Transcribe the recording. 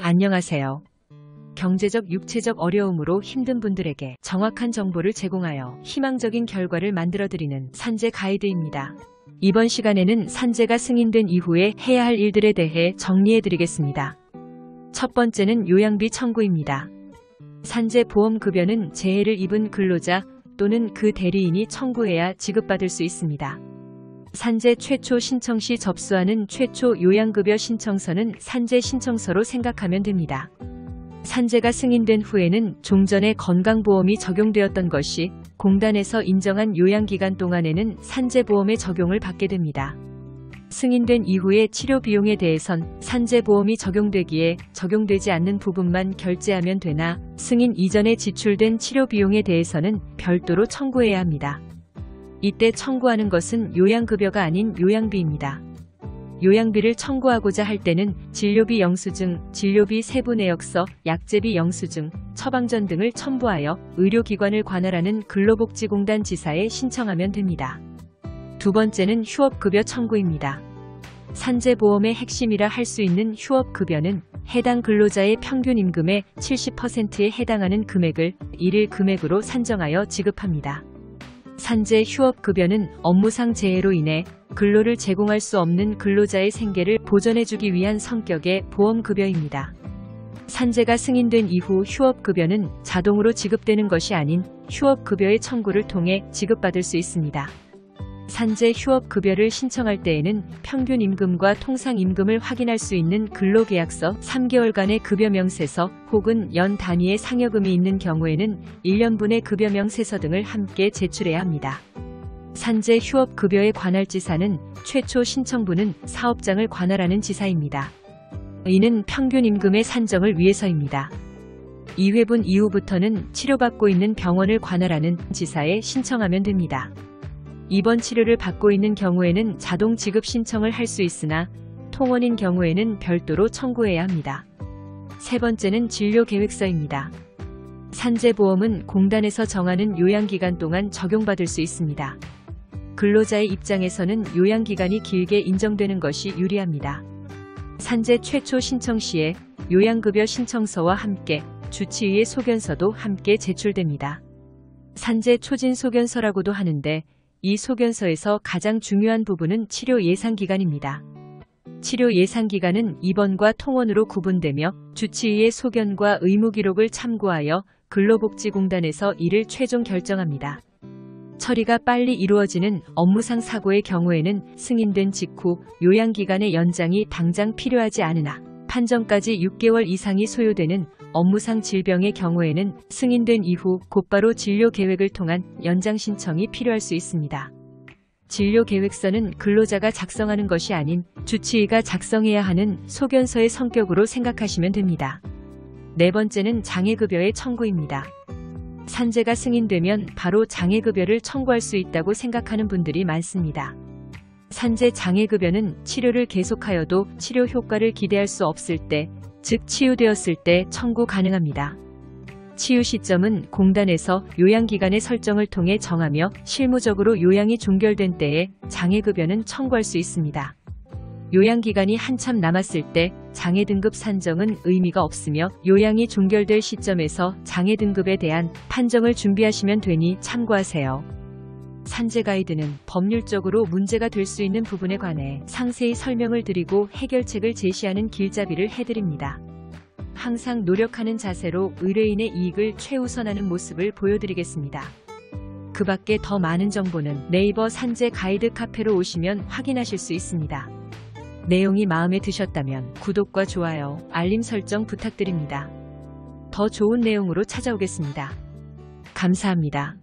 안녕하세요. 경제적, 육체적 어려움으로 힘든 분들에게 정확한 정보를 제공하여 희망적인 결과를 만들어드리는 산재 가이드입니다. 이번 시간에는 산재가 승인된 이후에 해야 할 일들에 대해 정리해드리겠습니다. 첫 번째는 요양비 청구입니다. 산재 보험급여는 재해를 입은 근로자 또는 그 대리인이 청구해야 지급받을 수 있습니다. 산재 최초 신청 시 접수하는 최초 요양급여 신청서는 산재 신청서로 생각하면 됩니다. 산재가 승인된 후에는 종전에 건강보험이 적용되었던 것이 공단에서 인정한 요양기간 동안에는 산재보험의 적용을 받게 됩니다. 승인된 이후의 치료 비용에 대해선 산재보험이 적용되기에 적용되지 않는 부분만 결제하면 되나 승인 이전에 지출된 치료 비용에 대해서는 별도로 청구해야 합니다. 이때 청구하는 것은 요양급여가 아닌 요양비입니다. 요양비를 청구하고자 할 때는 진료비 영수증, 진료비 세부 내역서, 약제비 영수증, 처방전 등을 첨부하여 의료기관을 관할하는 근로복지공단 지사에 신청하면 됩니다. 두 번째는 휴업급여 청구입니다. 산재보험의 핵심이라 할 수 있는 휴업급여는 해당 근로자의 평균 임금의 70%에 해당하는 금액을 일일 금액으로 산정하여 지급합니다. 산재 휴업급여는 업무상 재해로 인해 근로를 제공할 수 없는 근로자의 생계를 보전해주기 위한 성격의 보험급여입니다. 산재가 승인된 이후 휴업급여는 자동으로 지급되는 것이 아닌 휴업급여의 청구를 통해 지급받을 수 있습니다. 산재 휴업급여를 신청할 때에는 평균 임금과 통상 임금을 확인할 수 있는 근로계약서 3개월간의 급여명세서 혹은 연 단위의 상여금이 있는 경우에는 1년분의 급여명세서 등을 함께 제출해야 합니다. 산재 휴업급여에 관할 지사는 최초 신청부는 사업장을 관할하는 지사입니다. 이는 평균 임금의 산정을 위해서입니다. 2회분 이후부터는 치료받고 있는 병원을 관할하는 지사에 신청하면 됩니다. 입원 치료를 받고 있는 경우에는 자동 지급 신청을 할 수 있으나 통원인 경우에는 별도로 청구해야 합니다. 세 번째는 진료계획서입니다. 산재보험은 공단에서 정하는 요양기간 동안 적용받을 수 있습니다. 근로자의 입장에서는 요양기간이 길게 인정되는 것이 유리합니다. 산재 최초 신청 시에 요양급여 신청서와 함께 주치의의 소견서도 함께 제출됩니다. 산재 초진 소견서라고도 하는데 이 소견서에서 가장 중요한 부분은 치료 예상기간입니다. 치료 예상기간은 입원과 통원으로 구분되며 주치의의 소견과 의무기록을 참고하여 근로복지공단에서 이를 최종 결정합니다. 처리가 빨리 이루어지는 업무상 사고의 경우에는 승인된 직후 요양기간의 연장이 당장 필요하지 않으나 판정까지 6개월 이상이 소요되는 업무상 질병의 경우에는 승인된 이후 곧바로 진료계획을 통한 연장 신청이 필요할 수 있습니다. 진료계획서는 근로자가 작성하는 것이 아닌 주치의가 작성해야 하는 소견서의 성격으로 생각하시면 됩니다. 네 번째는 장애급여의 청구입니다. 산재가 승인되면 바로 장애급여를 청구할 수 있다고 생각하는 분들이 많습니다. 산재 장애급여는 치료를 계속하여도 치료 효과를 기대할 수 없을 때, 즉 치유되었을 때 청구 가능합니다. 치유 시점은 공단에서 요양기간의 설정을 통해 정하며 실무적으로 요양이 종결된 때에 장애급여는 청구할 수 있습니다. 요양기간이 한참 남았을 때 장애등급 산정은 의미가 없으며 요양이 종결될 시점에서 장애등급에 대한 판정을 준비하시면 되니 참고하세요. 산재 가이드는 법률적으로 문제가 될 수 있는 부분에 관해 상세히 설명을 드리고 해결책을 제시하는 길잡이를 해드립니다. 항상 노력하는 자세로 의뢰인의 이익을 최우선하는 모습을 보여드리겠습니다. 그 밖에 더 많은 정보는 네이버 산재 가이드 카페로 오시면 확인하실 수 있습니다. 내용이 마음에 드셨다면 구독과 좋아요, 알림 설정 부탁드립니다. 더 좋은 내용으로 찾아오겠습니다. 감사합니다.